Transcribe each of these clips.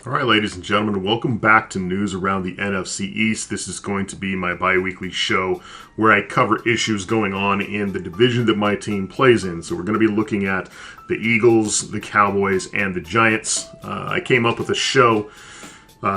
All right, ladies and gentlemen, welcome back to News Around the NFC East. This is going to be my bi-weekly show where I cover issues going on in the division that my team plays in. So we're going to be looking at the Eagles, the Cowboys, and the Giants. I came up with a show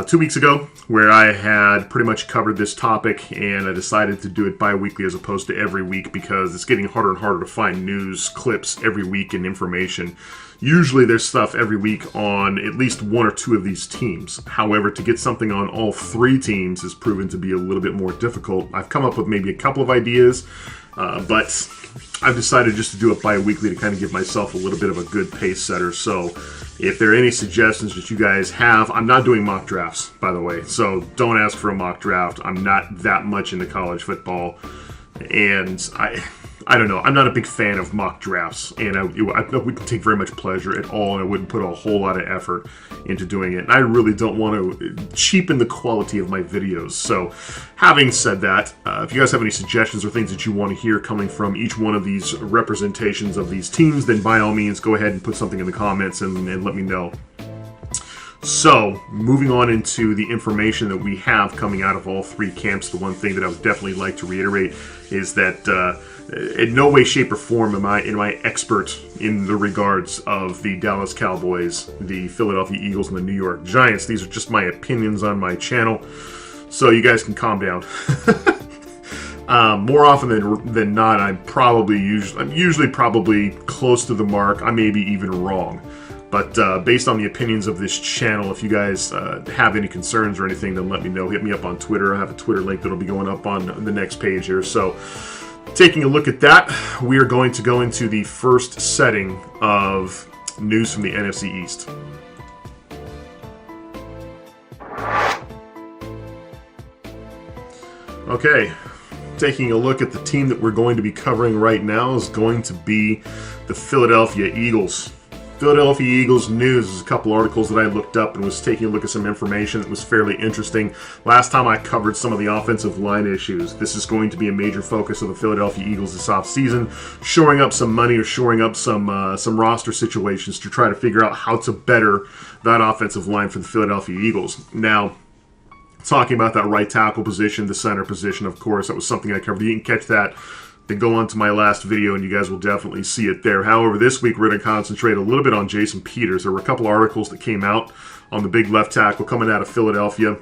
2 weeks ago where I had pretty much covered this topic, and I decided to do it bi-weekly as opposed to every week because it's getting harder and harder to find news clips every week and information. Usually there's stuff every week on at least one or two of these teams. However, to get something on all three teams has proven to be a little bit more difficult. I've come up with maybe a couple of ideas, but I've decided just to do it bi-weekly to kind of give myself a little bit of a good pace setter. So if there are any suggestions that you guys have, I'm not doing mock drafts, by the way. So don't ask for a mock draft. I'm not that much into college football. And I don't know. I'm not a big fan of mock drafts, and I wouldn't take very much pleasure at all, and I wouldn't put a whole lot of effort into doing it. And I really don't want to cheapen the quality of my videos. So, having said that, if you guys have any suggestions or things that you want to hear coming from each one of these representations of these teams, then by all means, go ahead and put something in the comments and let me know. So, moving on into the information that we have coming out of all three camps, the one thing that I would definitely like to reiterate is that in no way, shape, or form am I expert in the regards of the Dallas Cowboys, the Philadelphia Eagles, and the New York Giants. These are just my opinions on my channel, so you guys can calm down. More often than not, I'm usually probably close to the mark. I may be even wrong. But based on the opinions of this channel, if you guys have any concerns or anything, then let me know. Hit me up on Twitter. I have a Twitter link that'll be going up on the next page here. So, taking a look at that, we are going to go into the first setting of news from the NFC East. Okay, taking a look at the team that we're going to be covering right now is going to be the Philadelphia Eagles. Philadelphia Eagles news is a couple articles that I looked up and was taking a look at some information that was fairly interesting. Last time I covered some of the offensive line issues. This is going to be a major focus of the Philadelphia Eagles this offseason, shoring up some money or shoring up some roster situations to try to figure out how to better that offensive line for the Philadelphia Eagles. Now, talking about that right tackle position, the center position, of course, that was something I covered. You can catch that. Then go on to my last video and you guys will definitely see it there. However, this week we're going to concentrate a little bit on Jason Peters. There were a couple articles that came out on the big left tackle coming out of Philadelphia,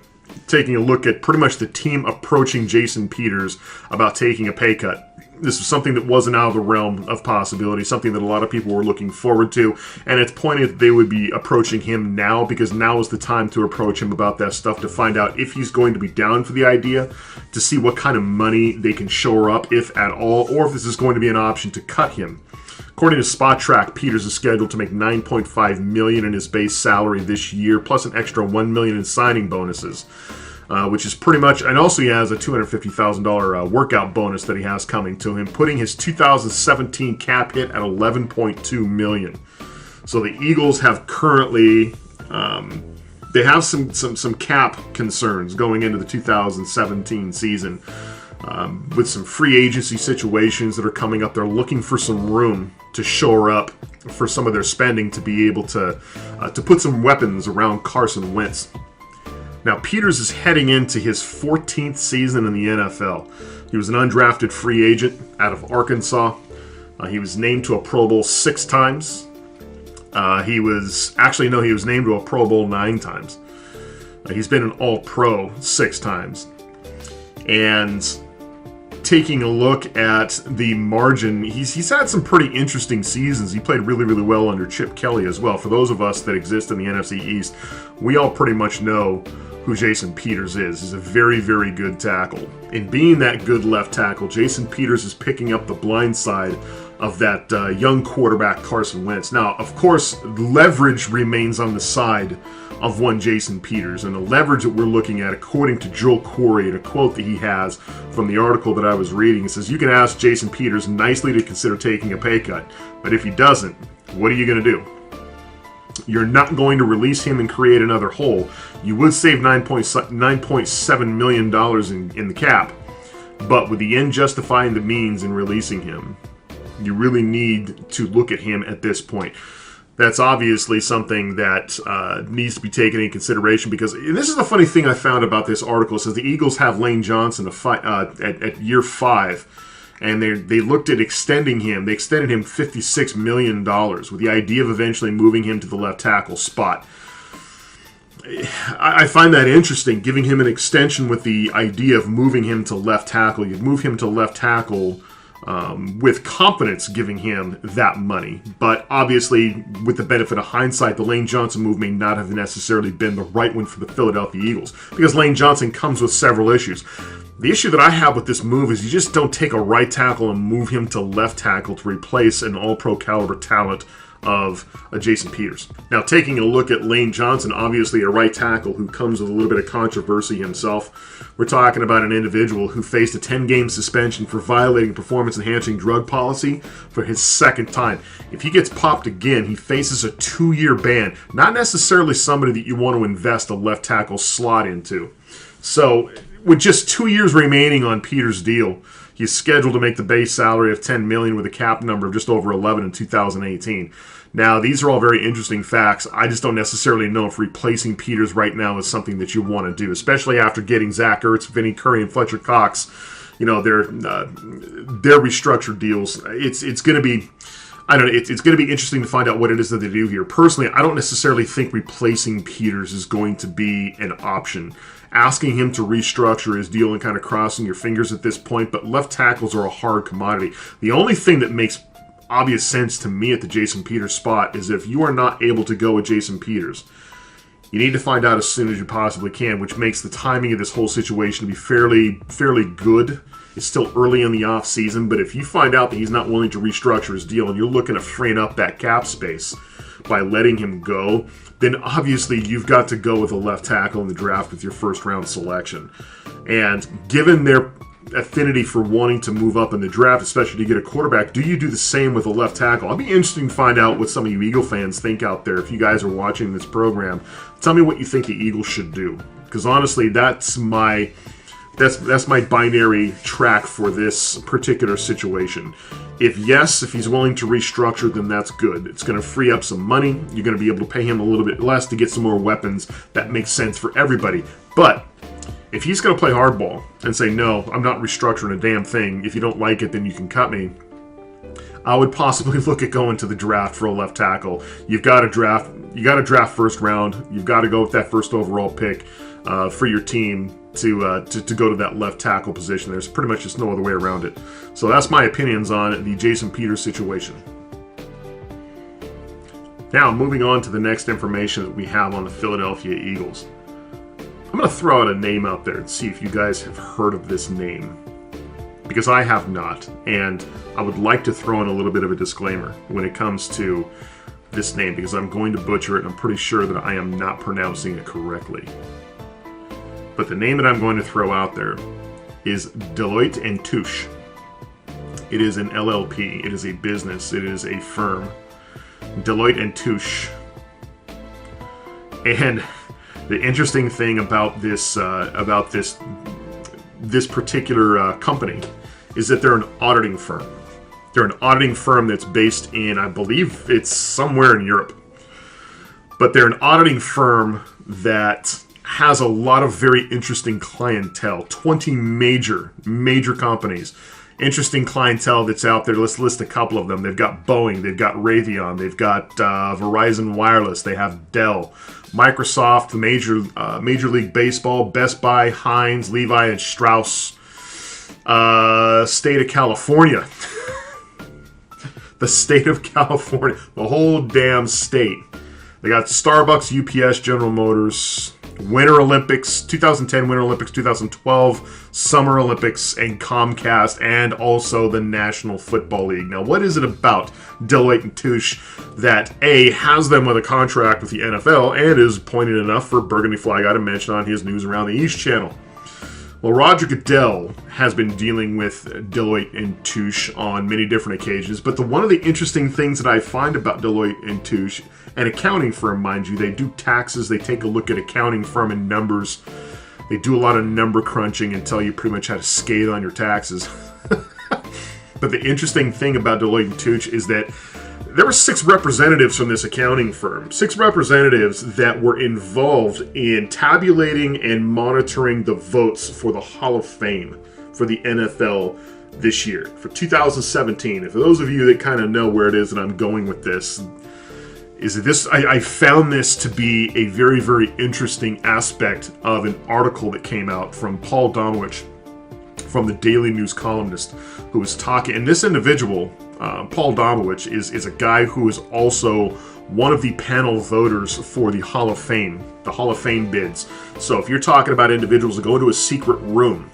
taking a look at pretty much the team approaching Jason Peters about taking a pay cut. This was something that wasn't out of the realm of possibility, something that a lot of people were looking forward to, and it's pointed that they would be approaching him now because now is the time to approach him about that stuff to find out if he's going to be down for the idea, to see what kind of money they can shore up, if at all, or if this is going to be an option to cut him. According to Spot Track, Peters is scheduled to make $9.5 million in his base salary this year, plus an extra $1 million in signing bonuses. Which is pretty much, and also he has a $250,000 workout bonus that he has coming to him, putting his 2017 cap hit at $11.2 million. So the Eagles have currently, they have some cap concerns going into the 2017 season with some free agency situations that are coming up. They're looking for some room to shore up for some of their spending to be able to put some weapons around Carson Wentz. Now, Peters is heading into his 14th season in the NFL. He was an undrafted free agent out of Arkansas. He was named to a Pro Bowl 6 times. He was named to a Pro Bowl 9 times. He's been an All-Pro 6 times. And taking a look at the margin, he's had some pretty interesting seasons. He played really, really well under Chip Kelly as well. For those of us that exist in the NFC East, we all pretty much know who Jason Peters is. He's a very, very good tackle. In being that good left tackle, Jason Peters is picking up the blind side of that young quarterback, Carson Wentz. Now, of course, leverage remains on the side of one Jason Peters, and the leverage that we're looking at, according to Joel Corey, and a quote that he has from the article that I was reading, it says, "You can ask Jason Peters nicely to consider taking a pay cut, but if he doesn't, what are you going to do? You're not going to release him and create another hole. You would save $9.7 million in the cap, but with the end justifying the means in releasing him, you really need to look at him at this point." that's obviously something that needs to be taken into consideration, because and this is the funny thing I found about this article. It says the Eagles have Lane Johnson at year 5, and they looked at extending him. They extended him $56 million with the idea of eventually moving him to the left tackle spot. I find that interesting, giving him an extension with the idea of moving him to left tackle. You'd move him to left tackle with confidence, giving him that money. But obviously, with the benefit of hindsight, the Lane Johnson move may not have necessarily been the right one for the Philadelphia Eagles, because Lane Johnson comes with several issues. The issue that I have with this move is you just don't take a right tackle and move him to left tackle to replace an all-pro caliber talent of Jason Peters. Now, taking a look at Lane Johnson, obviously a right tackle who comes with a little bit of controversy himself. We're talking about an individual who faced a 10-game suspension for violating performance-enhancing drug policy for his second time. If he gets popped again, he faces a 2-year ban. Not necessarily somebody that you want to invest a left tackle slot into. So, with just 2 years remaining on Peters' deal, he's scheduled to make the base salary of $10 million with a cap number of just over 11 in 2018. Now, these are all very interesting facts. I just don't necessarily know if replacing Peters right now is something that you want to do, especially after getting Zach Ertz, Vinny Curry, and Fletcher Cox, their restructured deals. It's going to be, I don't know, it's going to be interesting to find out what it is that they do here. Personally, I don't necessarily think replacing Peters is going to be an option. Asking him to restructure his deal and kind of crossing your fingers at this point, but left tackles are a hard commodity. The only thing that makes obvious sense to me at the Jason Peters spot is if you are not able to go with Jason Peters, you need to find out as soon as you possibly can, which makes the timing of this whole situation to be fairly good. It's still early in the off season, but if you find out that he's not willing to restructure his deal and you're looking to freeing up that cap space by letting him go, then obviously you've got to go with a left tackle in the draft with your first round selection. And given their affinity for wanting to move up in the draft, especially to get a quarterback, do you do the same with a left tackle? I'll be interested to find out what some of you Eagle fans think out there. If you guys are watching this program, tell me what you think the Eagles should do. Because honestly, that's my binary track for this particular situation. If he's willing to restructure, then that's good. It's going to free up some money. You're going to be able to pay him a little bit less to get some more weapons. That makes sense for everybody. But if he's going to play hardball and say, no, I'm not restructuring a damn thing. If you don't like it, then you can cut me. I would possibly look at going to the draft for a left tackle. You got to draft first round. You've got to go with that first overall pick for your team to go to that left tackle position. There's pretty much just no other way around it. So that's my opinions on the Jason Peters situation. Now, moving on to the next information that we have on the Philadelphia Eagles. I'm going to throw out a name out there and see if you guys have heard of this name, because I have not, and I would like to throw in a little bit of a disclaimer when it comes to this name, because I'm going to butcher it and I'm pretty sure that I am not pronouncing it correctly. But the name that I'm going to throw out there is Deloitte & Touche. It is an LLP. It is a business. It is a firm. Deloitte & Touche. And the interesting thing about this particular company is that they're an auditing firm. They're an auditing firm that's based in, I believe it's somewhere in Europe. But they're an auditing firm that has a lot of very interesting clientele. 20 major companies. Interesting clientele that's out there. Let's list a couple of them. They've got Boeing, they've got Raytheon, they've got Verizon Wireless, they have Dell, Microsoft, Major League Baseball, Best Buy, Heinz, Levi and Strauss, State of California. The state of California. The whole damn state. They got Starbucks, UPS, General Motors, Winter Olympics, 2010 Winter Olympics, 2012 Summer Olympics, and Comcast, and also the National Football League. Now, what is it about Deloitte & Touche that A, has them with a contract with the NFL and is pointed enough for Burgundyflyguy to mention on his News Around the East channel? Well, Roger Goodell has been dealing with Deloitte & Touche on many different occasions, but one of the interesting things that I find about Deloitte & Touche, an accounting firm, mind you, they do taxes, they take a look at accounting firm and numbers, they do a lot of number crunching and tell you pretty much how to skate on your taxes. But the interesting thing about Deloitte & Touche is that there were 6 representatives from this accounting firm, 6 representatives that were involved in tabulating and monitoring the votes for the Hall of Fame for the NFL this year, for 2017. And for those of you that kind of know where it is that I'm going with this, is that I found this to be a very, very interesting aspect of an article that came out from Paul Domowitch, from the Daily News columnist, who was talking. And this individual, Paul Domowitch, is a guy who is also one of the panel voters for the Hall of Fame bids. So if you're talking about individuals that go into a secret room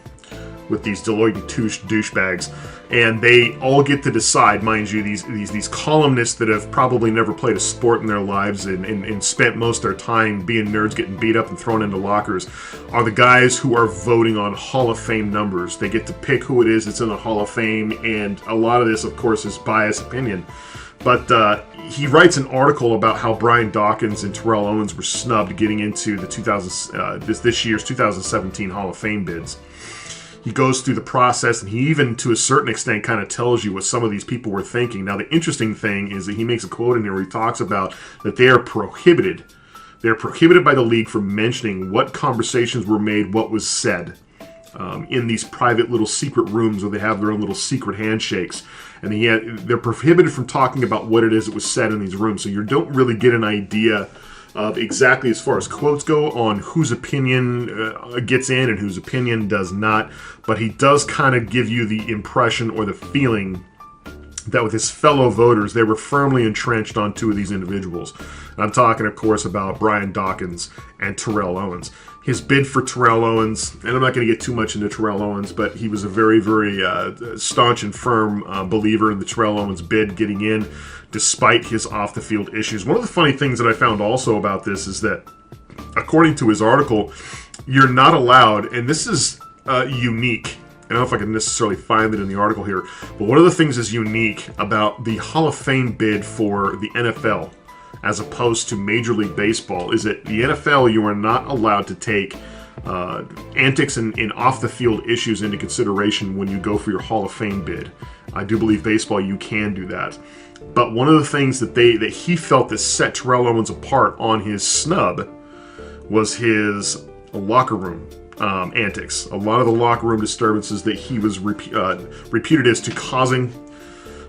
with these Deloitte and Touche douchebags, and they all get to decide, mind you, these columnists that have probably never played a sport in their lives and spent most of their time being nerds, getting beat up and thrown into lockers, are the guys who are voting on Hall of Fame numbers. They get to pick who it is that's in the Hall of Fame, and a lot of this, of course, is biased opinion. But he writes an article about how Brian Dawkins and Terrell Owens were snubbed getting into the this year's 2017 Hall of Fame bids. He goes through the process, and he even, to a certain extent, kind of tells you what some of these people were thinking. Now, the interesting thing is that he makes a quote in here where he talks about that they are prohibited. They're prohibited by the league from mentioning what conversations were made, what was said in these private little secret rooms where they have their own little secret handshakes. And they're prohibited from talking about what it is that was said in these rooms. So you don't really get an idea of exactly, as far as quotes go, on whose opinion gets in and whose opinion does not. But he does kind of give you the impression or the feeling that with his fellow voters, they were firmly entrenched on 2 of these individuals. And I'm talking, of course, about Brian Dawkins and Terrell Owens. His bid for Terrell Owens, and I'm not going to get too much into Terrell Owens, but he was a very, very staunch and firm believer in the Terrell Owens bid getting in, despite his off-the-field issues. One of the funny things that I found also about this is that, according to his article, you're not allowed, and this is unique. I don't know if I can necessarily find it in the article here, but one of the things is unique about the Hall of Fame bid for the NFL, as opposed to Major League Baseball, is that the NFL, you are not allowed to take antics and off-the-field issues into consideration when you go for your Hall of Fame bid. I do believe baseball, you can do that. But one of the things that he felt that set Terrell Owens apart on his snub was his locker room antics. A lot of the locker room disturbances that he was reputed as to causing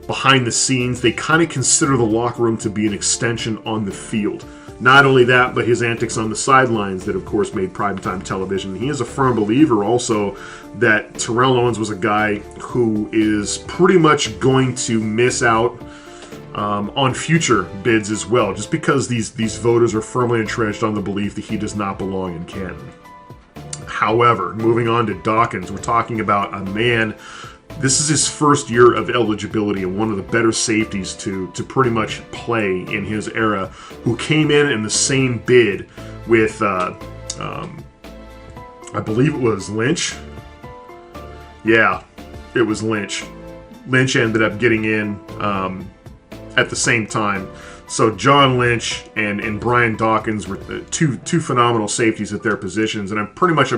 behind the scenes, they kind of consider the locker room to be an extension on the field. Not only that, but his antics on the sidelines that, of course, made primetime television. He is a firm believer also that Terrell Owens was a guy who is pretty much going to miss out on future bids as well, just because these voters are firmly entrenched on the belief that he does not belong in Canton. However, moving on to Dawkins, we're talking about a man. This is his first year of eligibility and one of the better safeties to pretty much play in his era, who came in the same bid with, I believe it was Lynch. Yeah, it was Lynch. Lynch ended up getting in at the same time. So John Lynch and Brian Dawkins were two phenomenal safeties at their positions, and I pretty much,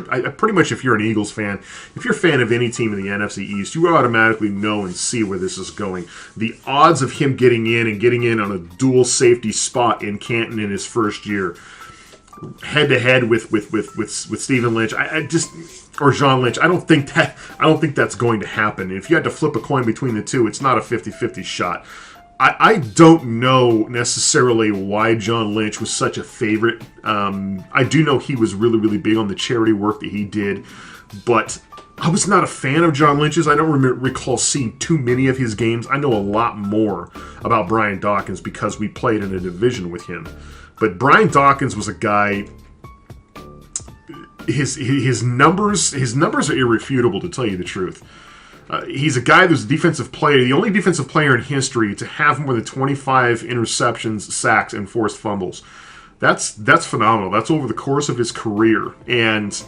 if you're an Eagles fan, if you're a fan of any team in the NFC East, you automatically know and see where this is going. The odds of him getting in on a dual safety spot in Canton in his first year, head to head with Stephen Lynch, or John Lynch, I don't think that's going to happen. If you had to flip a coin between the two, it's not a 50-50 shot. I don't know necessarily why John Lynch was such a favorite. I do know he was really, really big on the charity work that he did, but I was not a fan of John Lynch's. I don't recall seeing too many of his games. I know a lot more about Brian Dawkins because we played in a division with him. But Brian Dawkins was a guy. His numbers are irrefutable, to tell you the truth. He's a guy who's a defensive player, the only defensive player in history to have more than 25 interceptions, sacks, and forced fumbles. That's phenomenal. That's over the course of his career. And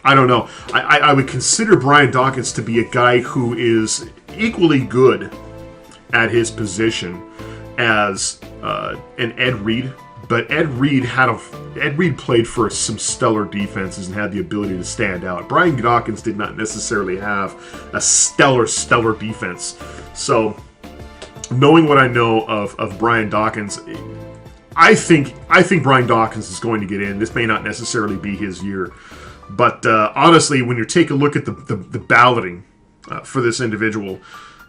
I don't know. I would consider Brian Dawkins to be a guy who is equally good at his position as an Ed Reed. But Ed Reed played for some stellar defenses and had the ability to stand out. Brian Dawkins did not necessarily have a stellar defense. So knowing what I know of Brian Dawkins, I think Brian Dawkins is going to get in. This may not necessarily be his year, but honestly, when you take a look at the balloting for this individual,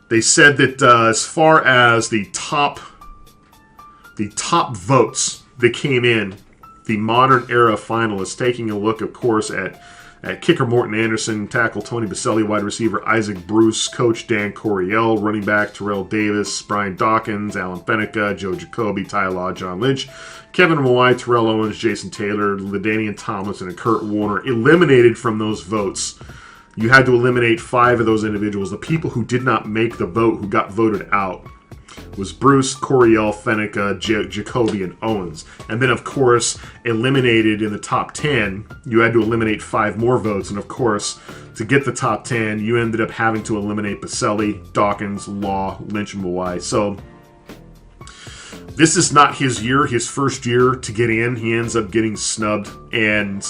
they said that as far as the top votes that came in, the modern era finalists, taking a look, of course, at kicker Morton Anderson, tackle Tony Baselli, wide receiver Isaac Bruce, coach Dan Coryell, running back Terrell Davis, Brian Dawkins, Alan Benica, Joe Jacoby, Ty Law, John Lynch, Kevin Mawai, Terrell Owens, Jason Taylor, LaDainian Tomlinson, and Kurt Warner eliminated from those votes. You had to eliminate 5 of those individuals. The people who did not make the vote, who got voted out, was Bruce, Coryell, Fenica, Jacoby, and Owens. And then, of course, eliminated in the top 10, you had to eliminate 5 more votes. And, of course, to get the top 10, you ended up having to eliminate Baselli, Dawkins, Law, Lynch, and Mawai. So this is not his year, his first year to get in. He ends up getting snubbed. And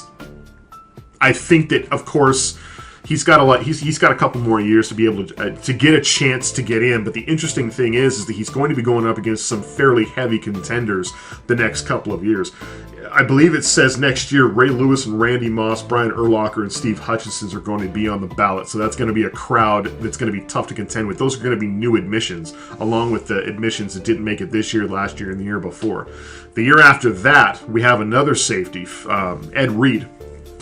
I think that, of course, he's got a couple more years to be able to get a chance to get in. But the interesting thing is that he's going to be going up against some fairly heavy contenders the next couple of years. I believe it says next year Ray Lewis and Randy Moss, Brian Urlacher, and Steve Hutchinson are going to be on the ballot. So that's going to be a crowd that's going to be tough to contend with. Those are going to be new admissions, along with the admissions that didn't make it this year, last year, and the year before. The year after that, we have another safety, Ed Reed,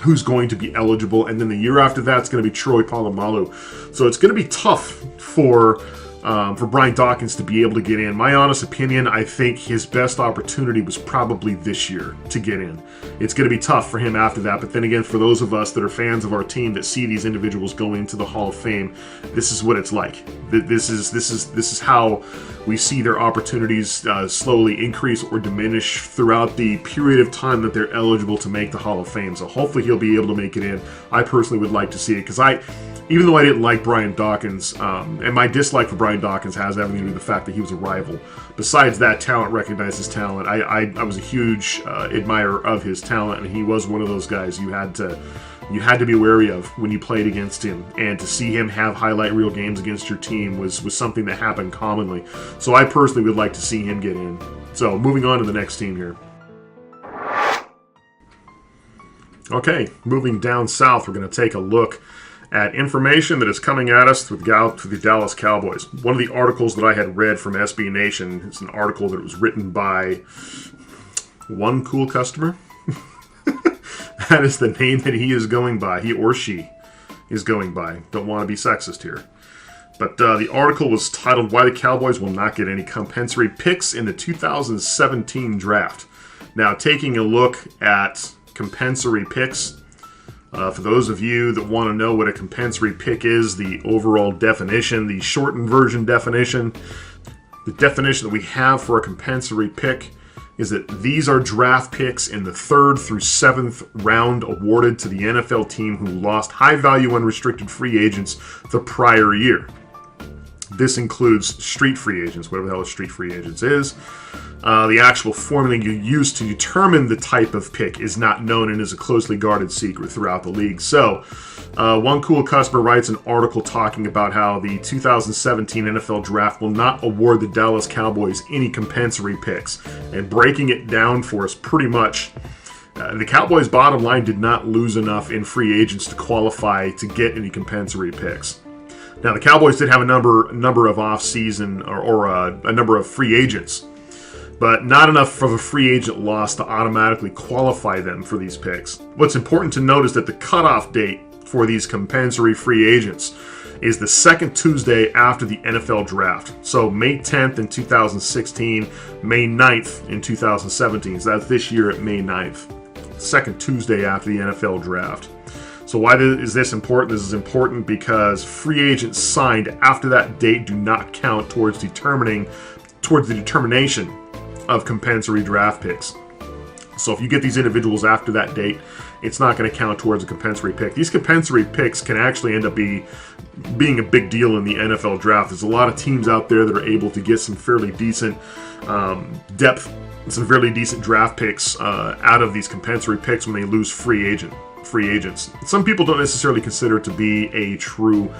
who's going to be eligible, and then the year after that, it's going to be Troy Polamalu. So it's going to be tough for Brian Dawkins to be able to get in. My honest opinion, I think his best opportunity was probably this year to get in. It's going to be tough for him after that, but then again, for those of us that are fans of our team that see these individuals go into the Hall of Fame, this is what it's like. This is how we see their opportunities slowly increase or diminish throughout the period of time that they're eligible to make the Hall of Fame. So hopefully he'll be able to make it in. I personally would like to see it, because even though I didn't like Brian Dawkins, and my dislike for Brian Dawkins has everything to do with the fact that he was a rival. Besides that, talent recognizes talent. I was a huge admirer of his talent, and he was one of those guys you had to be wary of when you played against him. And to see him have highlight reel games against your team was something that happened commonly. So I personally would like to see him get in. So moving on to the next team here. Okay, moving down south, we're going to take a look at information that is coming at us through the Dallas Cowboys. One of the articles that I had read from SB Nation is an article that was written by one cool customer. That is the name that he is going by. He or she is going by. Don't want to be sexist here. But the article was titled, "Why the Cowboys Will Not Get Any Compensatory Picks in the 2017 Draft." Now, taking a look at compensatory picks, for those of you that want to know what a compensatory pick is, the overall definition, the shortened version definition, the definition that we have for a compensatory pick is that these are draft picks in the 3rd through 7th round awarded to the NFL team who lost high-value unrestricted free agents the prior year. This includes street free agents, whatever the hell a street free agents is. The actual formula you use to determine the type of pick is not known and is a closely guarded secret throughout the league. So, one cool customer writes an article talking about how the 2017 NFL Draft will not award the Dallas Cowboys any compensatory picks. And breaking it down for us pretty much, the Cowboys' bottom line did not lose enough in free agents to qualify to get any compensatory picks. Now, the Cowboys did have a number of off-season or a number of free agents, but not enough of a free agent loss to automatically qualify them for these picks. What's important to note is that the cutoff date for these compensatory free agents is the second Tuesday after the NFL Draft. So May 10th in 2016, May 9th in 2017. So that's this year at May 9th. Second Tuesday after the NFL Draft. So why is this important? This is important because free agents signed after that date do not count towards the determination of compensatory draft picks. So if you get these individuals after that date, it's not going to count towards a compensatory pick. These compensatory picks can actually end up being a big deal in the NFL Draft. There's a lot of teams out there that are able to get some fairly decent depth, some fairly decent draft picks out of these compensatory picks when they lose free agents. Some people don't necessarily consider it to be a true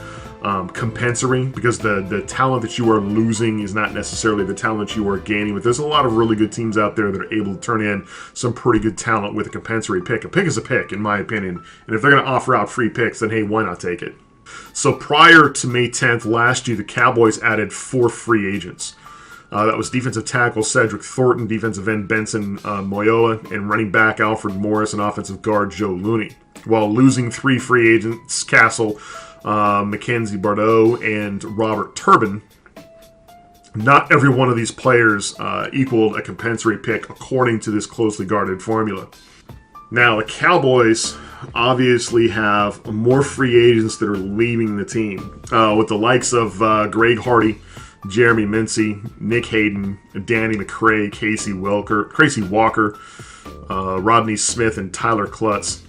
compensatory, because the talent that you are losing is not necessarily the talent you are gaining. But there's a lot of really good teams out there that are able to turn in some pretty good talent with a compensatory pick. A pick is a pick, in my opinion. And if they're going to offer out free picks, then hey, why not take it? So prior to May 10th last year, the Cowboys added 4 free agents. That was defensive tackle Cedric Thornton, defensive end Benson Moyoa, and running back Alfred Morris, and offensive guard Joe Looney. While losing 3 free agents, Castle, Mackenzie Bardot, and Robert Turbin, not every one of these players equaled a compensatory pick according to this closely guarded formula. Now, the Cowboys obviously have more free agents that are leaving the team, with the likes of Greg Hardy, Jeremy Mincy, Nick Hayden, Danny McCray, Casey Walker, Rodney Smith, and Tyler Klutz.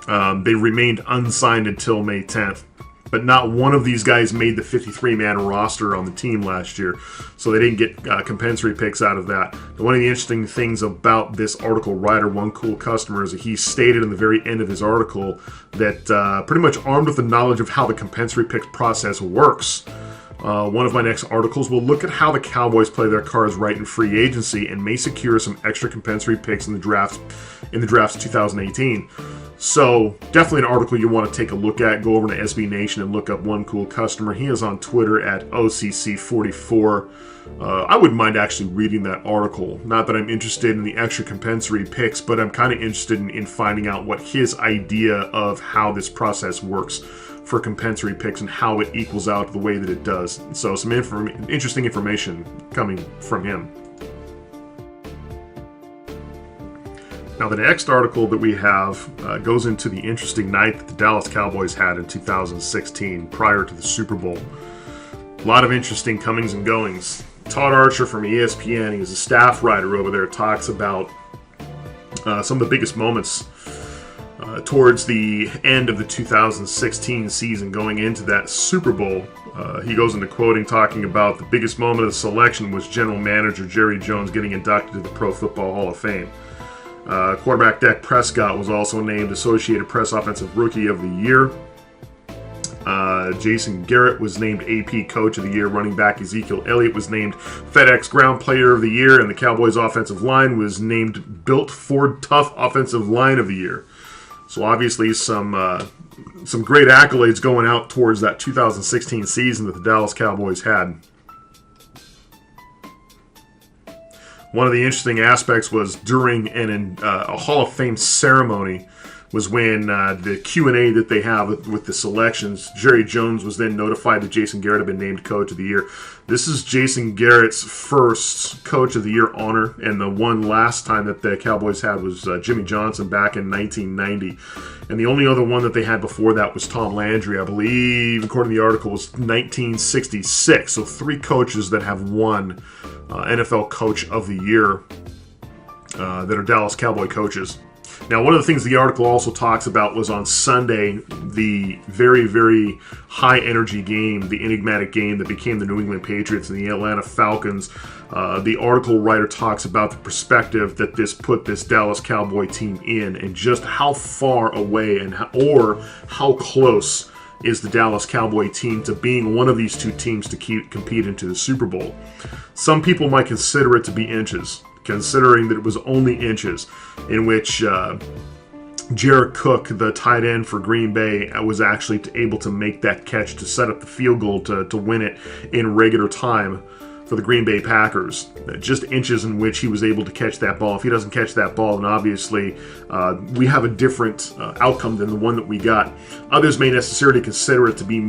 They remained unsigned until May 10th. But not one of these guys made the 53-man roster on the team last year, so they didn't get compensatory picks out of that. And one of the interesting things about this article, writer One Cool Customer, is that he stated in the very end of his article that pretty much armed with the knowledge of how the compensatory picks process works, one of my next articles will look at how the Cowboys play their cards right in free agency and may secure some extra compensatory picks in the drafts 2018. So definitely an article you want to take a look at. Go over to SB Nation and look up One Cool Customer. He is on Twitter at OCC44. I wouldn't mind actually reading that article. Not that I'm interested in the extra compensatory picks, but I'm kind of interested in finding out what his idea of how this process works for compensatory picks and how it equals out the way that it does. So some interesting information coming from him. Now, the next article that we have goes into the interesting night that the Dallas Cowboys had in 2016 prior to the Super Bowl. A lot of interesting comings and goings. Todd Archer from ESPN, he's a staff writer over there, talks about some of the biggest moments towards the end of the 2016 season going into that Super Bowl. He goes into quoting, talking about the biggest moment of the selection was general manager Jerry Jones getting inducted to the Pro Football Hall of Fame. Quarterback Dak Prescott was also named Associated Press Offensive Rookie of the Year. Jason Garrett was named AP Coach of the Year. Running back Ezekiel Elliott was named FedEx Ground Player of the Year, and the Cowboys offensive line was named Built Ford Tough Offensive Line of the Year. So obviously some great accolades going out towards that 2016 season that the Dallas Cowboys had. One of the interesting aspects was during a Hall of Fame ceremony was when the Q&A that they have with the selections, Jerry Jones was then notified that Jason Garrett had been named Coach of the Year. This is Jason Garrett's first Coach of the Year honor, and the one last time that the Cowboys had was Jimmy Johnson back in 1990. And the only other one that they had before that was Tom Landry, I believe, according to the article, was 1966. So 3 coaches that have won NFL Coach of the Year that are Dallas Cowboy coaches. Now, one of the things the article also talks about was on Sunday, the very, very high-energy game, the enigmatic game that became the New England Patriots and the Atlanta Falcons. The article writer talks about the perspective that this put this Dallas Cowboy team in, and just how far away or how close is the Dallas Cowboy team to being one of these 2 teams to compete into the Super Bowl. Some people might consider it to be inches, considering that it was only inches, in which Jared Cook, the tight end for Green Bay, was actually able to make that catch to set up the field goal to win it in regular time for the Green Bay Packers. Just inches in which he was able to catch that ball. If he doesn't catch that ball, then obviously we have a different outcome than the one that we got. Others may necessarily consider it to be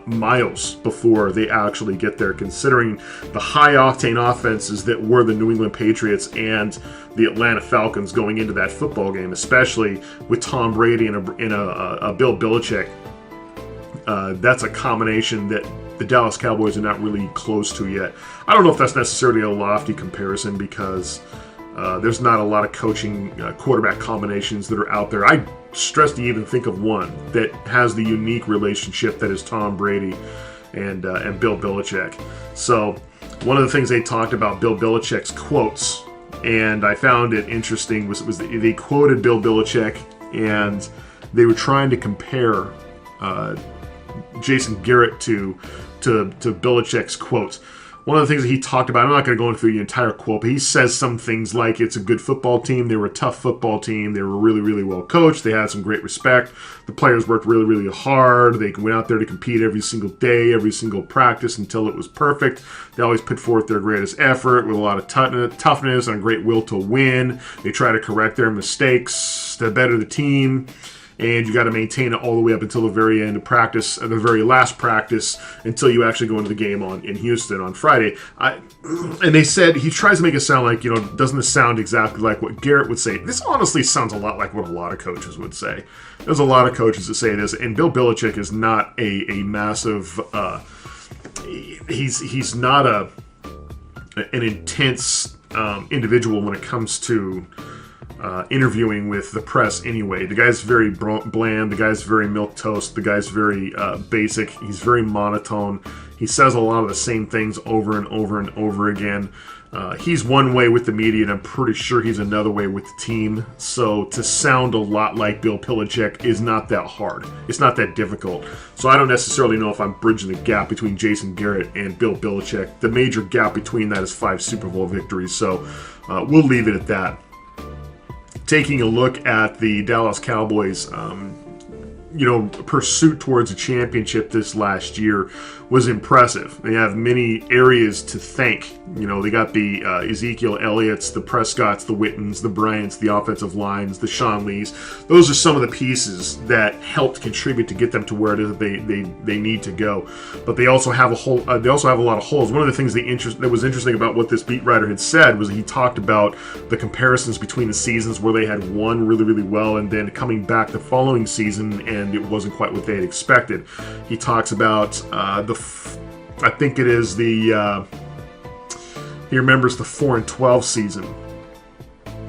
miles before they actually get there, considering the high-octane offenses that were the New England Patriots and the Atlanta Falcons going into that football game, especially with Tom Brady and a Bill Belichick. That's a combination that the Dallas Cowboys are not really close to yet. I don't know if that's necessarily a lofty comparison, because there's not a lot of coaching quarterback combinations that are out there. I stress to even think of one that has the unique relationship that is Tom Brady and Bill Belichick. So one of the things they talked about Bill Belichick's quotes, and I found it interesting, was they quoted Bill Belichick, and they were trying to compare Jason Garrett to Belichick's quotes. One of the things that he talked about, I'm not going to go into the entire quote, but he says some things like it's a good football team, they were a tough football team, they were really, really well coached, they had some great respect, the players worked really, really hard, they went out there to compete every single day, every single practice until it was perfect. They always put forth their greatest effort with a lot of toughness and a great will to win. They try to correct their mistakes to better the team. And you got to maintain it all the way up until the very end of practice, the very last practice, until you actually go into the game in Houston on Friday. And they said, he tries to make it sound like, doesn't this sound exactly like what Garrett would say? This honestly sounds a lot like what a lot of coaches would say. There's a lot of coaches that say this, and Bill Belichick is not a massive, he's not an intense individual when it comes to interviewing with the press anyway. The guy's very bland, the guy's very milquetoast, the guy's very basic, he's very monotone. He says a lot of the same things over and over and over again. He's one way with the media, and I'm pretty sure he's another way with the team. So to sound a lot like Bill Belichick is not that hard. It's not that difficult. So I don't necessarily know if I'm bridging the gap between Jason Garrett and Bill Belichick. The major gap between that is 5 Super Bowl victories. So we'll leave it at that. Taking a look at the Dallas Cowboys, pursuit towards a championship this last year was impressive. They have many areas to thank. They got the Ezekiel Elliott's, the Prescott's, the Wittens, the Bryant's, the offensive lines, the Sean Lees. Those are some of the pieces that helped contribute to get them to where it is they need to go. But they also have they also have a lot of holes. One of the things that was interesting about what this beat writer had said was he talked about the comparisons between the seasons where they had won really, really well and then coming back the following season and it wasn't quite what they had expected. He talks about I think it is he remembers the 4-12 season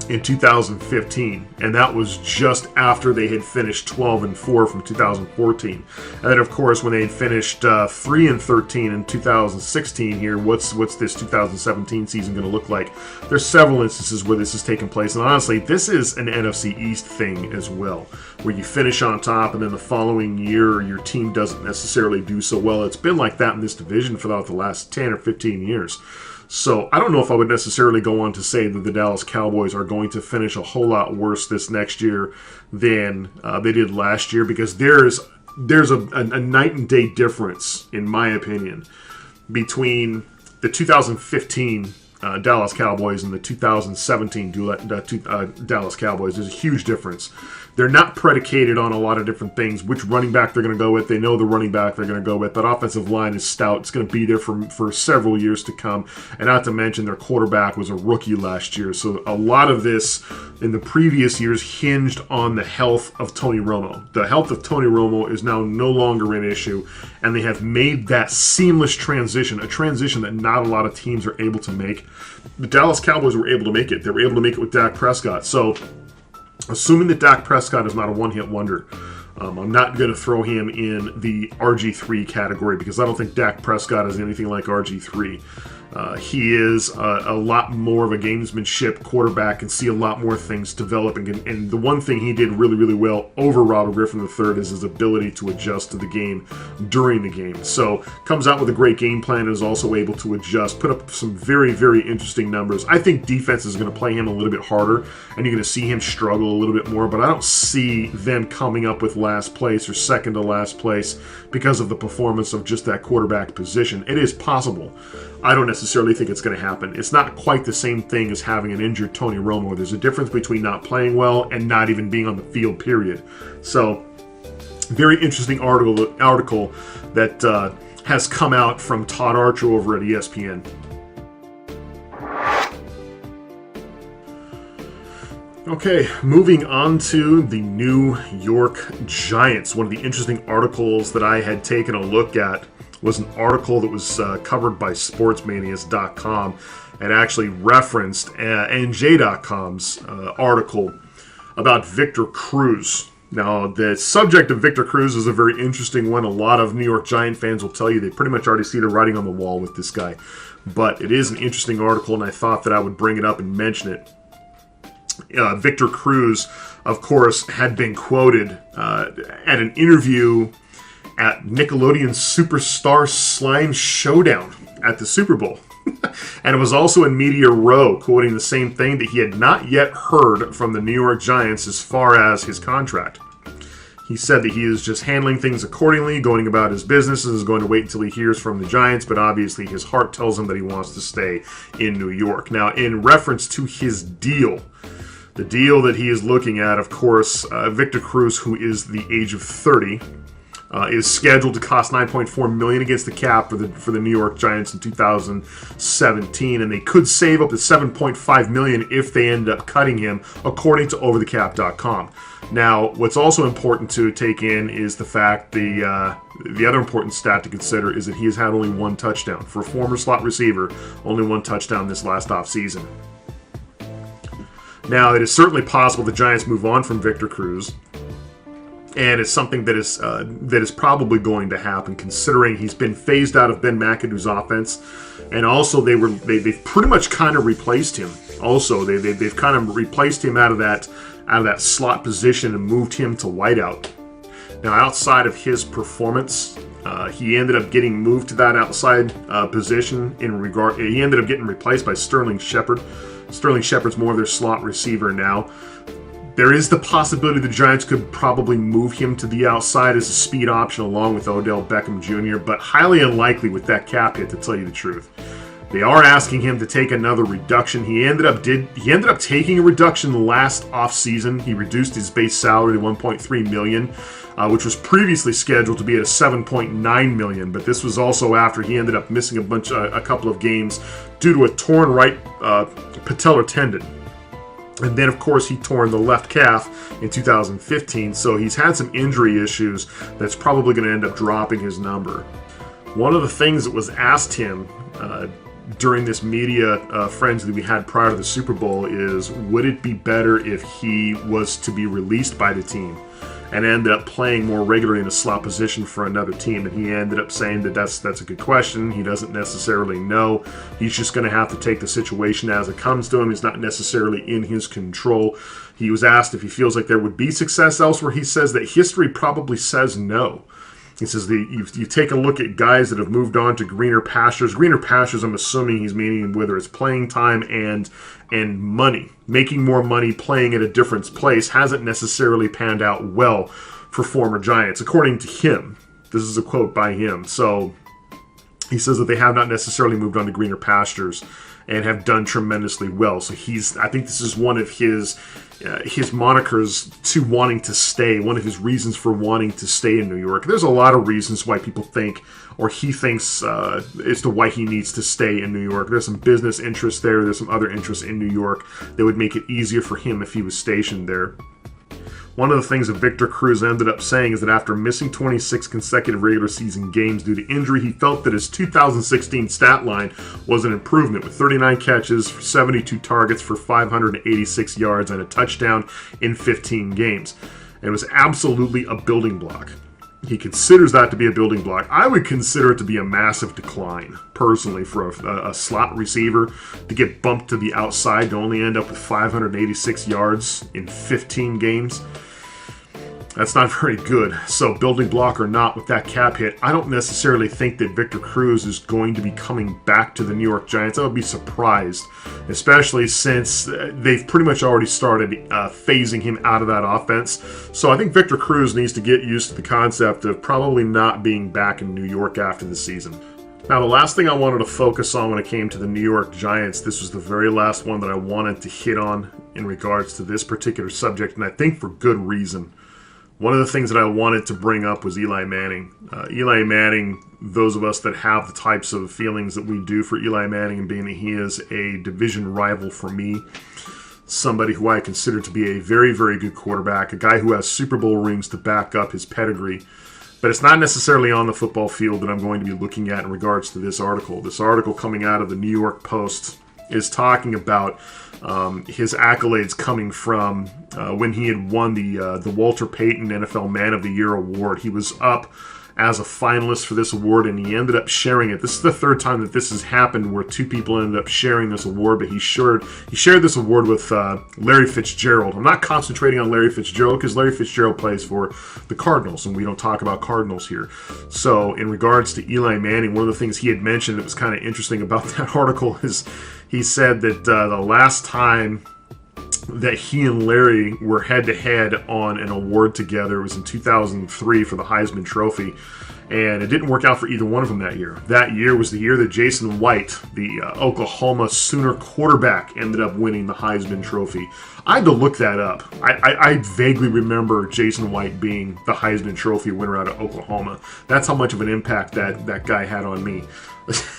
in 2015, and that was just after they had finished 12-4 from 2014. And then, of course, when they had finished 3-13 in 2016 here, what's this 2017 season going to look like? There's several instances where this has taken place, and honestly, this is an NFC East thing as well, where you finish on top, and then the following year, your team doesn't necessarily do so well. It's been like that in this division for about the last 10 or 15 years. So I don't know if I would necessarily go on to say that the Dallas Cowboys are going to finish a whole lot worse this next year than they did last year, because there's a night and day difference, in my opinion, between the 2015 Dallas Cowboys and the 2017 Dallas Cowboys. There's a huge difference. They're not predicated on a lot of different things. Which running back they're going to go with. They know the running back they're going to go with. That offensive line is stout. It's going to be there for several years to come. And not to mention their quarterback was a rookie last year. So a lot of this in the previous years hinged on the health of Tony Romo. The health of Tony Romo is now no longer an issue. And they have made that seamless transition, a transition that not a lot of teams are able to make. The Dallas Cowboys were able to make it. They were able to make it with Dak Prescott. So assuming that Dak Prescott is not a one-hit wonder, I'm not going to throw him in the RG3 category because I don't think Dak Prescott is anything like RG3. He is a lot more of a gamesmanship quarterback and see a lot more things developing. And the one thing he did really, really well over Robert Griffin III is his ability to adjust to the game during the game. So comes out with a great game plan and is also able to adjust, put up some very, very interesting numbers. I think defense is going to play him a little bit harder, and you're going to see him struggle a little bit more, but I don't see them coming up with last place or second to last place because of the performance of just that quarterback position. It is possible. I don't necessarily think it's going to happen. It's not quite the same thing as having an injured Tony Romo. There's a difference between not playing well and not even being on the field, period. So, very interesting article that has come out from Todd Archer over at ESPN. Okay, moving on to the New York Giants. One of the interesting articles that I had taken a look at was an article that was covered by sportsmanias.com and actually referenced NJ.com's article about Victor Cruz. Now, the subject of Victor Cruz is a very interesting one. A lot of New York Giant fans will tell you they pretty much already see the writing on the wall with this guy. But it is an interesting article, and I thought that I would bring it up and mention it. Victor Cruz, of course, had been quoted at an interview at Nickelodeon's Superstar Slime Showdown at the Super Bowl. And it was also in Media Row, quoting the same thing, that he had not yet heard from the New York Giants as far as his contract. He said that he is just handling things accordingly, going about his business, and is going to wait until he hears from the Giants, but obviously his heart tells him that he wants to stay in New York. Now, in reference to his deal, the deal that he is looking at, of course, Victor Cruz, who is the age of 30, is scheduled to cost $9.4 million against the cap for the New York Giants in 2017, and they could save up to $7.5 million if they end up cutting him, according to OverTheCap.com. Now, what's also important to take in is the fact the other important stat to consider is that he has had only one touchdown. For a former slot receiver, only one touchdown this last offseason. Now, it is certainly possible the Giants move on from Victor Cruz. And it's something that is probably going to happen, considering he's been phased out of Ben McAdoo's offense, and also they've pretty much kind of replaced him. Also, they've kind of replaced him out of that slot position and moved him to wideout. Now, outside of his performance, he ended up getting moved to that outside position. He ended up getting replaced by Sterling Shepard. Sterling Shepard's more of their slot receiver now. There is the possibility the Giants could probably move him to the outside as a speed option along with Odell Beckham Jr., but highly unlikely with that cap hit, to tell you the truth. They are asking him to take another reduction. He ended up taking a reduction last offseason. He reduced his base salary to $1.3 million, which was previously scheduled to be at $7.9 million, but this was also after he ended up missing a couple of games due to a torn right patellar tendon. And then, of course, he torn the left calf in 2015, so he's had some injury issues that's probably going to end up dropping his number. One of the things that was asked him during this media frenzy that we had prior to the Super Bowl is, would it be better if he was to be released by the team and ended up playing more regularly in a slot position for another team? And he ended up saying that that's a good question. He doesn't necessarily know. He's just going to have to take the situation as it comes to him. It's not necessarily in his control. He was asked if he feels like there would be success elsewhere. He says that history probably says no. He says you take a look at guys that have moved on to greener pastures. Greener pastures, I'm assuming he's meaning whether it's playing time and money. Making more money playing at a different place hasn't necessarily panned out well for former Giants, according to him. This is a quote by him. So he says that they have not necessarily moved on to greener pastures and have done tremendously well. So I think this is one of his monikers to wanting to stay, one of his reasons for wanting to stay in New York. There's a lot of reasons why people think, or he thinks, as to why he needs to stay in New York. There's some business interests there. There's some other interests in New York that would make it easier for him if he was stationed there. One of the things that Victor Cruz ended up saying is that after missing 26 consecutive regular season games due to injury, he felt that his 2016 stat line was an improvement, with 39 catches, 72 targets for 586 yards and a touchdown in 15 games. And it was absolutely a building block. He considers that to be a building block. I would consider it to be a massive decline, personally, for a slot receiver to get bumped to the outside to only end up with 586 yards in 15 games. That's not very good. So building block or not with that cap hit, I don't necessarily think that Victor Cruz is going to be coming back to the New York Giants. I would be surprised, especially since they've pretty much already started phasing him out of that offense. So I think Victor Cruz needs to get used to the concept of probably not being back in New York after the season. Now, the last thing I wanted to focus on when it came to the New York Giants, this was the very last one that I wanted to hit on in regards to this particular subject, and I think for good reason. One of the things that I wanted to bring up was Eli Manning. Eli Manning, those of us that have the types of feelings that we do for Eli Manning, and being that he is a division rival for me, somebody who I consider to be a very, very good quarterback, a guy who has Super Bowl rings to back up his pedigree. But it's not necessarily on the football field that I'm going to be looking at in regards to this article. This article coming out of the New York Post is talking about his accolades coming from when he had won the Walter Payton NFL Man of the Year award. He was up as a finalist for this award, and he ended up sharing it. This is the third time that this has happened where two people ended up sharing this award, but he shared this award with Larry Fitzgerald. I'm not concentrating on Larry Fitzgerald because Larry Fitzgerald plays for the Cardinals, and we don't talk about Cardinals here. So in regards to Eli Manning, one of the things he had mentioned that was kind of interesting about that article is he said that the last time that he and Larry were head-to-head on an award together was in 2003 for the Heisman Trophy, and it didn't work out for either one of them that year. That year was the year that Jason White, the Oklahoma Sooner quarterback, ended up winning the Heisman Trophy. I had to look that up. I vaguely remember Jason White being the Heisman Trophy winner out of Oklahoma. That's how much of an impact that guy had on me.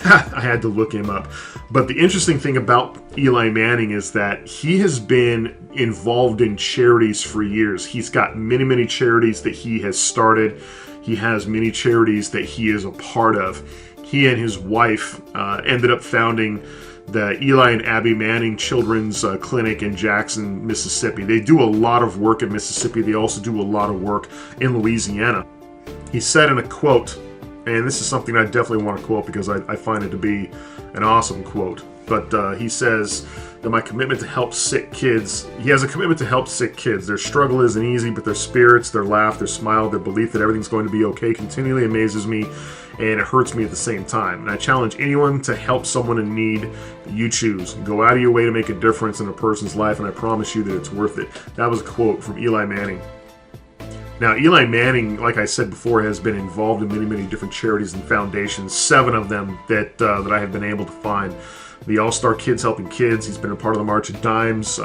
I had to look him up. But the interesting thing about Eli Manning is that he has been involved in charities for years. He's got many, many charities that he has started. He has many charities that he is a part of. He and his wife ended up founding the Eli and Abby Manning Children's Clinic in Jackson, Mississippi. They do a lot of work in Mississippi. They also do a lot of work in Louisiana. He said in a quote, and this is something I definitely want to quote because I find it to be an awesome quote. But he says that my commitment to help sick kids, he has a commitment to help sick kids. Their struggle isn't easy, but their spirits, their laugh, their smile, their belief that everything's going to be okay continually amazes me, and it hurts me at the same time. And I challenge anyone to help someone in need that you choose. Go out of your way to make a difference in a person's life, and I promise you that it's worth it. That was a quote from Eli Manning. Now, Eli Manning, like I said before, has been involved in many, many different charities and foundations, 7 of them that I have been able to find. The All-Star Kids Helping Kids, he's been a part of the March of Dimes,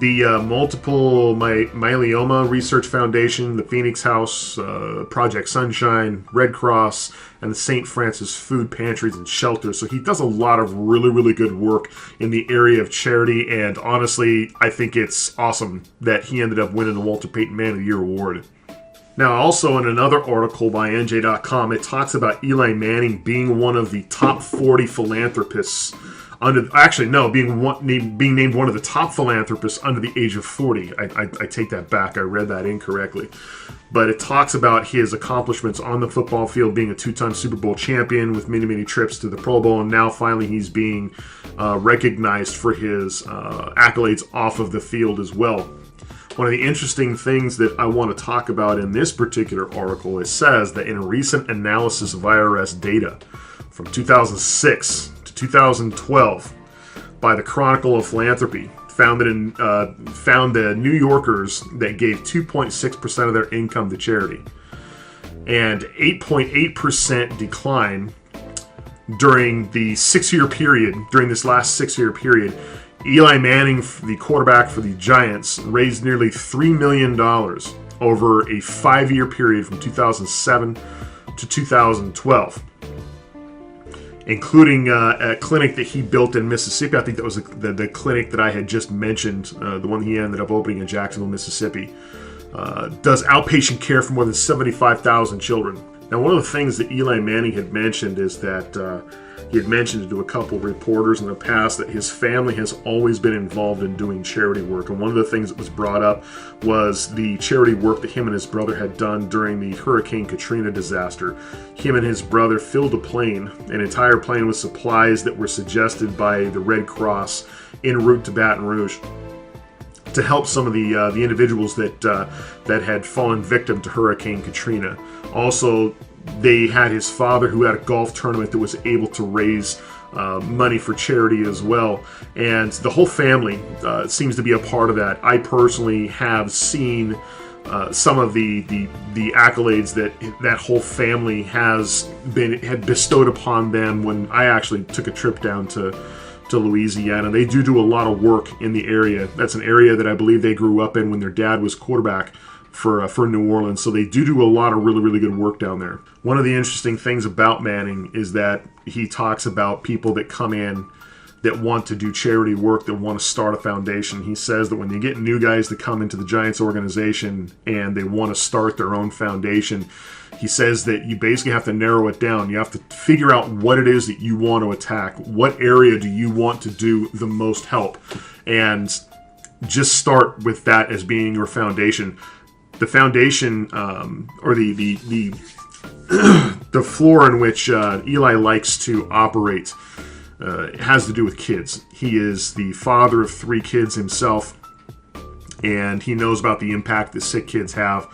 the Multiple Myeloma Research Foundation, the Phoenix House, Project Sunshine, Red Cross, and the St. Francis Food Pantries and Shelters. So he does a lot of really, really good work in the area of charity, and honestly, I think it's awesome that he ended up winning the Walter Payton Man of the Year award. Now, also in another article by NJ.com, it talks about Eli Manning being one of the top 40 philanthropists being named one of the top philanthropists under the age of 40. I take that back. I read that incorrectly. But it talks about his accomplishments on the football field, being a 2-time Super Bowl champion with many, many trips to the Pro Bowl, and now finally he's being recognized for his accolades off of the field as well. One of the interesting things that I want to talk about in this particular article, it says that in a recent analysis of IRS data from 2006 to 2012 by the Chronicle of Philanthropy, found the New Yorkers that gave 2.6% of their income to charity, and 8.8% decline during the 6-year period. During this last 6-year period, Eli Manning, the quarterback for the Giants, raised nearly $3 million over a 5-year period from 2007 to 2012, including a clinic that he built in Mississippi. I think that was the clinic that I had just mentioned, the one he ended up opening in Jacksonville, Mississippi. Does outpatient care for more than 75,000 children. Now, one of the things that Eli Manning had mentioned is that he had mentioned to a couple of reporters in the past that his family has always been involved in doing charity work. And one of the things that was brought up was the charity work that him and his brother had done during the Hurricane Katrina disaster. Him and his brother filled an entire plane with supplies that were suggested by the Red Cross en route to Baton Rouge to help some of the individuals that had fallen victim to Hurricane Katrina. Also, they had his father who had a golf tournament that was able to raise money for charity as well. And the whole family seems to be a part of that. I personally have seen some of the accolades that whole family had bestowed upon them when I actually took a trip down to Louisiana. They do a lot of work in the area. That's an area that I believe they grew up in when their dad was quarterback for New Orleans. So they do a lot of really, really good work down there. One of the interesting things about Manning is that he talks about people that come in that want to do charity work, that want to start a foundation. He says that when you get new guys that come into the Giants organization and they want to start their own foundation, he says that you basically have to narrow it down. You have to figure out what it is that you want to attack. What area do you want to do the most help? And just start with that as being your foundation. The foundation, or the the floor in which Eli likes to operate has to do with kids. He is the father of 3 kids himself, and he knows about the impact that sick kids have,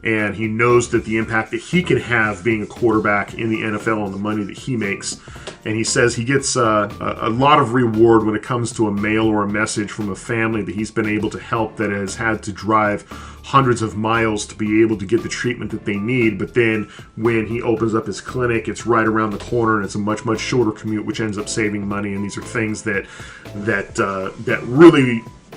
and he knows that the impact that he can have being a quarterback in the NFL and the money that he makes. And he says he gets a lot of reward when it comes to a mail or a message from a family that he's been able to help that has had to drive hundreds of miles to be able to get the treatment that they need. But then when he opens up his clinic, it's right around the corner, and it's a much, much shorter commute, which ends up saving money. And these are things that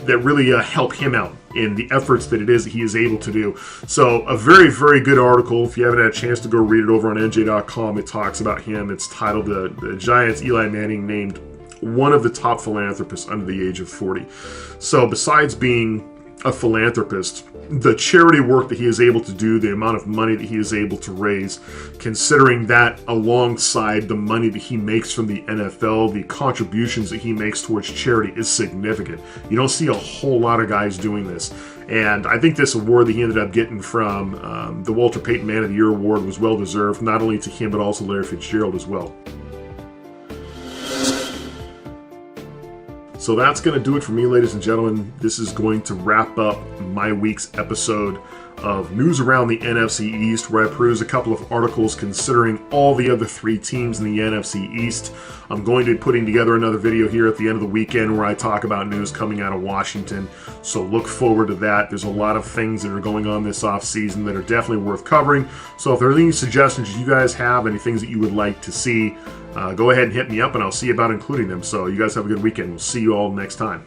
really help him out in the efforts that it is that he is able to do. So a very, very good article. If you haven't had a chance to go read it over on NJ.com, it talks about him. It's titled The Giants' Eli Manning named one of the top philanthropists under the age of 40. So besides being a philanthropist, the charity work that he is able to do, the amount of money that he is able to raise, considering that alongside the money that he makes from the NFL, the contributions that he makes towards charity is significant. You don't see a whole lot of guys doing this. And I think this award that he ended up getting from the Walter Payton Man of the Year Award was well deserved, not only to him but also Larry Fitzgerald as well. So that's going to do it for me, ladies and gentlemen. This is going to wrap up my week's episode of News Around the NFC East, where I peruse a couple of articles considering all the other 3 teams in the NFC East. I'm going to be putting together another video here at the end of the weekend where I talk about news coming out of Washington. So look forward to that. There's a lot of things that are going on this offseason that are definitely worth covering. So if there are any suggestions you guys have, any things that you would like to see, go ahead and hit me up, and I'll see about including them. So you guys have a good weekend. We'll see you all next time.